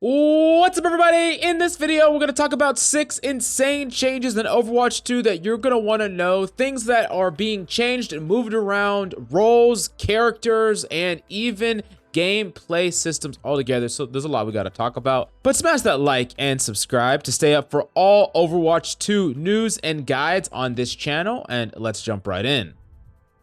What's up, everybody? In this video, we're going to talk about 6 insane changes in Overwatch 2 that you're going to want to know. Things that are being changed and moved around, roles, characters, and even gameplay systems altogether. So there's a lot we got to talk about. But smash that like and subscribe to stay up for all Overwatch 2 news and guides on this channel. And let's jump right in.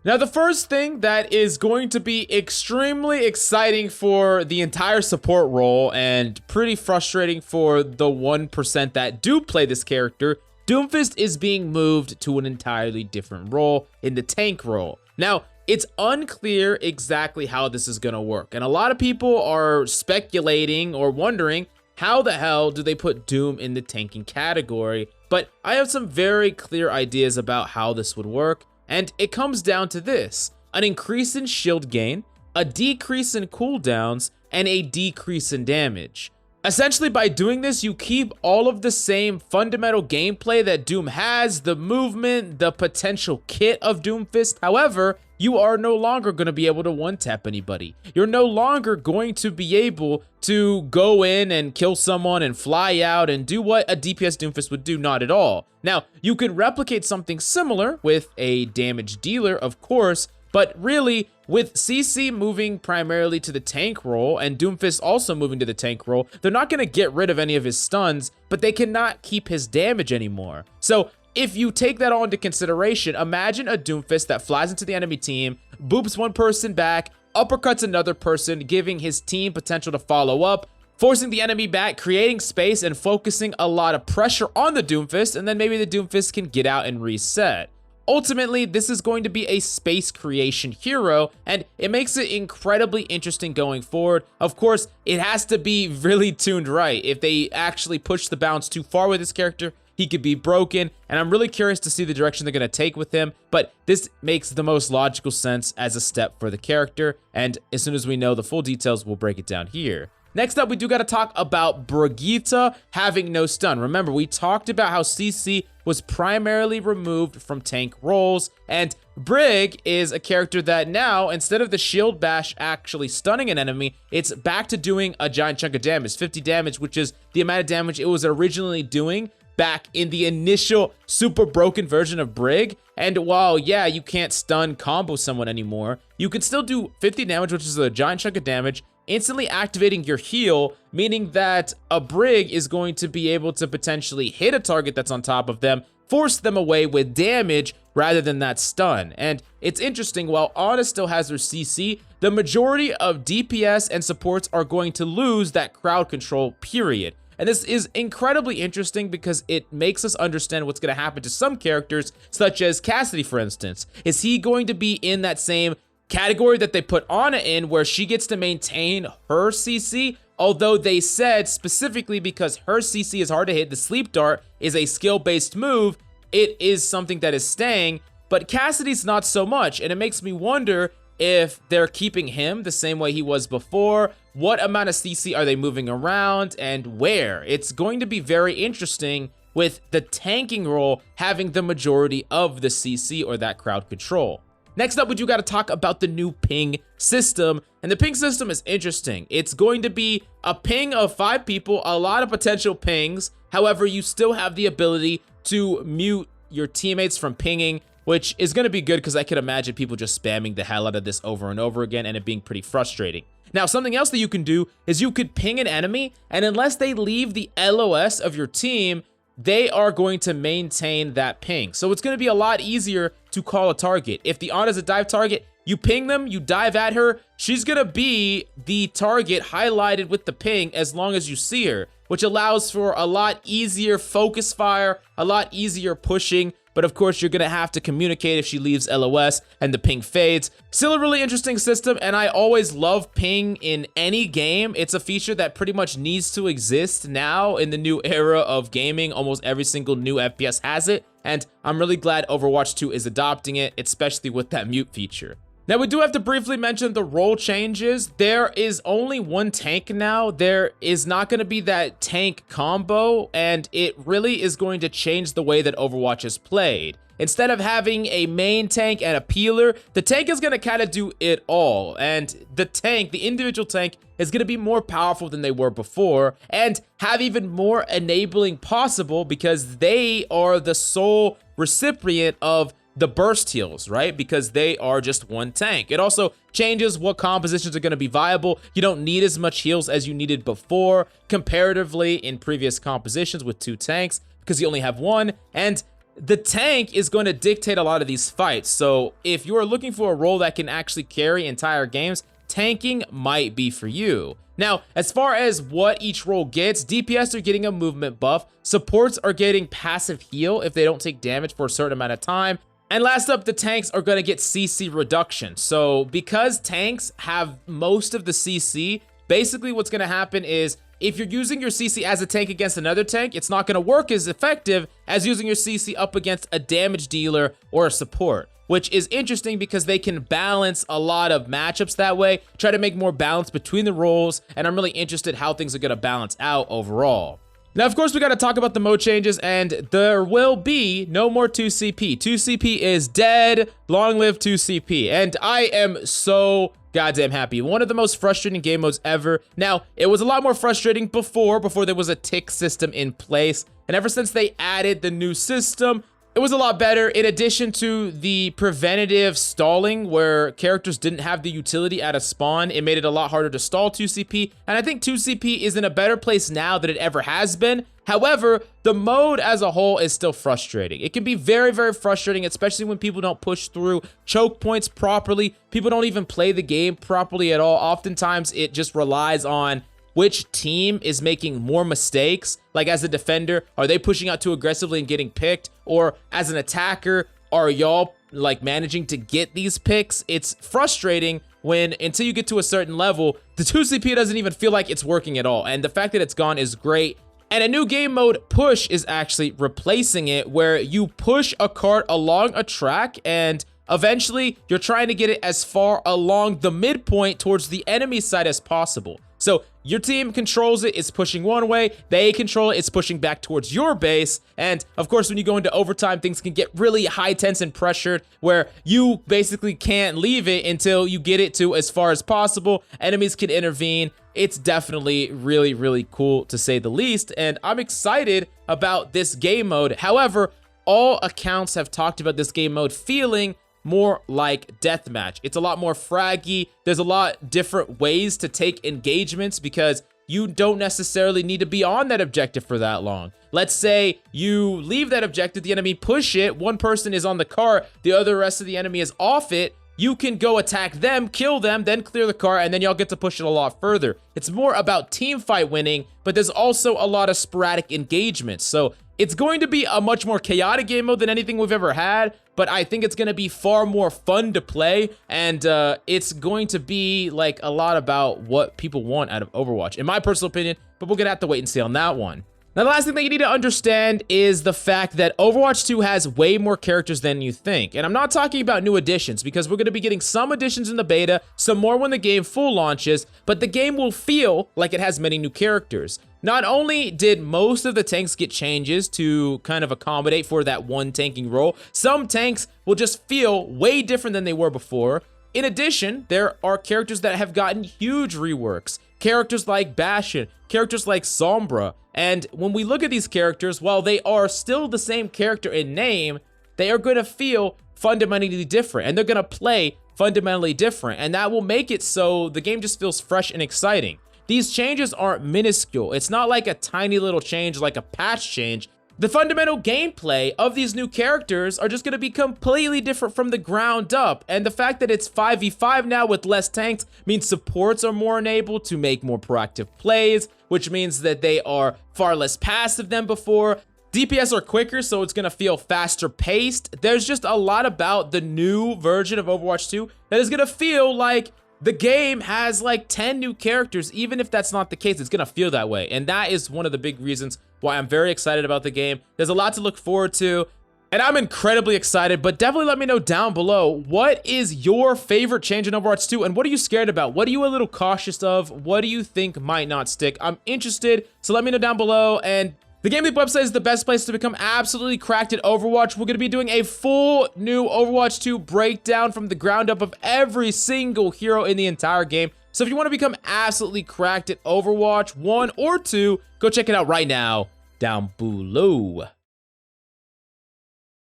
Now, the first thing that is going to be extremely exciting for the entire support role and pretty frustrating for the 1% that do play this character, Doomfist is being moved to an entirely different role in the tank role. Now, it's unclear exactly how this is going to work, and a lot of people are speculating or wondering how the hell do they put Doom in the tanking category, but I have some very clear ideas about how this would work. And it comes down to this: an increase in shield gain, a decrease in cooldowns, and a decrease in damage. Essentially, by doing this, you keep all of the same fundamental gameplay that Doom has, the movement, the potential kit of Doomfist. However, you are no longer going to be able to one-tap anybody. You're no longer going to be able to go in and kill someone and fly out and do what a DPS Doomfist would do, not at all. Now, you can replicate something similar with a damage dealer, of course, but really, with CC moving primarily to the tank role and Doomfist also moving to the tank role, they're not going to get rid of any of his stuns, but they cannot keep his damage anymore. So if you take that all into consideration, imagine a Doomfist that flies into the enemy team, boops one person back, uppercuts another person, giving his team potential to follow up, forcing the enemy back, creating space, and focusing a lot of pressure on the Doomfist, and then maybe the Doomfist can get out and reset. Ultimately, this is going to be a space creation hero, and it makes it incredibly interesting going forward. Of course, it has to be really tuned right. If they actually push the bounds too far with this character, he could be broken, and I'm really curious to see the direction they're going to take with him, but this makes the most logical sense as a step for the character, and as soon as we know the full details, we'll break it down here. Next up, we do got to talk about Brigitte having no stun. Remember, we talked about how CC was primarily removed from tank roles, and Brig is a character that now, instead of the shield bash actually stunning an enemy, it's back to doing a giant chunk of damage, 50 damage, which is the amount of damage it was originally doing back in the initial super broken version of Brig. And while, yeah, you can't stun combo someone anymore, you can still do 50 damage, which is a giant chunk of damage, instantly activating your heal, meaning that a Brig is going to be able to potentially hit a target that's on top of them, force them away with damage rather than that stun. And it's interesting, while Ana still has her CC, the majority of DPS and supports are going to lose that crowd control, period. And this is incredibly interesting because it makes us understand what's going to happen to some characters, such as Cassidy, for instance. Is he going to be in that same category that they put Ana in, where she gets to maintain her CC? Although they said specifically because her CC is hard to hit, the sleep dart is a skill-based move, it is something that is staying, but Cassidy's not so much, and it makes me wonder if they're keeping him the same way he was before. What amount of CC are they moving around and where? It's going to be very interesting with the tanking role having the majority of the CC or that crowd control. Next up, we do got to talk about the new ping system, and the ping system is interesting. It's going to be a ping of 5 people, a lot of potential pings. However, you still have the ability to mute your teammates from pinging, which is going to be good because I could imagine people just spamming the hell out of this over and over again and it being pretty frustrating. Now, something else that you can do is you could ping an enemy, and unless they leave the LOS of your team, they are going to maintain that ping. So it's going to be a lot easier to call a target. If the Ana is a dive target, you ping them, you dive at her, she's going to be the target highlighted with the ping as long as you see her, which allows for a lot easier focus fire, a lot easier pushing. But of course, you're going to have to communicate if she leaves LOS and the ping fades. Still a really interesting system, and I always love ping in any game. It's a feature that pretty much needs to exist now in the new era of gaming. Almost every single new FPS has it, and I'm really glad Overwatch 2 is adopting it, especially with that mute feature. Now, we do have to briefly mention the role changes. There is only one tank now. There is not going to be that tank combo, and it really is going to change the way that Overwatch is played. instead of having a main tank and a peeler, the tank is going to kind of do it all. And the individual tank is going to be more powerful than they were before and have even more enabling possible because they are the sole recipient of the burst heals, right? Because they are just one tank. It also changes what compositions are going to be viable. You don't need as much heals as you needed before comparatively in previous compositions with 2 tanks because you only have 1. And the tank is going to dictate a lot of these fights. So if you're looking for a role that can actually carry entire games, tanking might be for you. Now, as far as what each role gets, DPS are getting a movement buff. Supports are getting passive heal if they don't take damage for a certain amount of time. And last up, the tanks are going to get CC reduction. So because tanks have most of the CC, basically what's going to happen is if you're using your CC as a tank against another tank, it's not going to work as effective as using your CC up against a damage dealer or a support, which is interesting because they can balance a lot of matchups that way, try to make more balance between the roles, and I'm really interested how things are going to balance out overall. Now, of course, we got to talk about the mode changes, and there will be no more 2CP. 2CP is dead. Long live 2CP. And I am so goddamn happy. One of the most frustrating game modes ever. Now, it was a lot more frustrating before there was a tick system in place. And ever since they added the new system, it was a lot better. In addition to the preventative stalling where characters didn't have the utility at a spawn, it made it a lot harder to stall 2CP. And I think 2CP is in a better place now than it ever has been. However, the mode as a whole is still frustrating. It can be very, very frustrating, especially when people don't push through choke points properly. People don't even play the game properly at all. Oftentimes, it just relies on which team is making more mistakes. Like as a defender, are they pushing out too aggressively and getting picked? Or as an attacker, are y'all like managing to get these picks? It's frustrating when until you get to a certain level, the 2CP doesn't even feel like it's working at all. And the fact that it's gone is great. And a new game mode, Push, is actually replacing it, where you push a cart along a track and eventually you're trying to get it as far along the midpoint towards the enemy side as possible. So your team controls it, it's pushing one way, they control it, it's pushing back towards your base. And of course, when you go into overtime, things can get really high tense and pressured where you basically can't leave it until you get it to as far as possible. Enemies can intervene. It's definitely really, really cool to say the least. And I'm excited about this game mode. However, all accounts have talked about this game mode feeling more like deathmatch. It's a lot more fraggy. There's a lot different ways to take engagements because you don't necessarily need to be on that objective for that long. Let's say you leave that objective, the enemy push it, one person is on the cart, the other rest of the enemy is off it. You can go attack them, kill them, then clear the car, and then y'all get to push it a lot further. It's more about team fight winning, but there's also a lot of sporadic engagements. So it's going to be a much more chaotic game mode than anything we've ever had, but I think it's going to be far more fun to play, and it's going to be like a lot about what people want out of Overwatch, in my personal opinion, but we're going to have to wait and see on that one. Now, the last thing that you need to understand is the fact that Overwatch 2 has way more characters than you think. And I'm not talking about new additions because we're going to be getting some additions in the beta, some more when the game full launches, but the game will feel like it has many new characters. Not only did most of the tanks get changes to kind of accommodate for that one tanking role, some tanks will just feel way different than they were before. In addition, there are characters that have gotten huge reworks. Characters like Bastion, characters like Sombra. And when we look at these characters, while they are still the same character in name, they are going to feel fundamentally different and they're going to play fundamentally different. And that will make it so the game just feels fresh and exciting. These changes aren't minuscule. It's not like a tiny little change, like a patch change. The fundamental gameplay of these new characters are just going to be completely different from the ground up. And the fact that it's 5v5 now with less tanks means supports are more enabled to make more proactive plays, which means that they are far less passive than before. DPS are quicker, so it's going to feel faster paced. There's just a lot about the new version of Overwatch 2 that is going to feel like the game has like 10 new characters. Even if that's not the case, it's going to feel that way. And that is one of the big reasons why I'm very excited about the game. There's a lot to look forward to, and I'm incredibly excited, but definitely let me know down below, what is your favorite change in Overwatch 2, and what are you scared about? What are you a little cautious of? What do you think might not stick? I'm interested, so let me know down below, and The GameLeap website is the best place to become absolutely cracked at Overwatch. We're going to be doing a full new Overwatch 2 breakdown from the ground up of every single hero in the entire game. So if you want to become absolutely cracked at Overwatch 1 or 2, go check it out right now down below.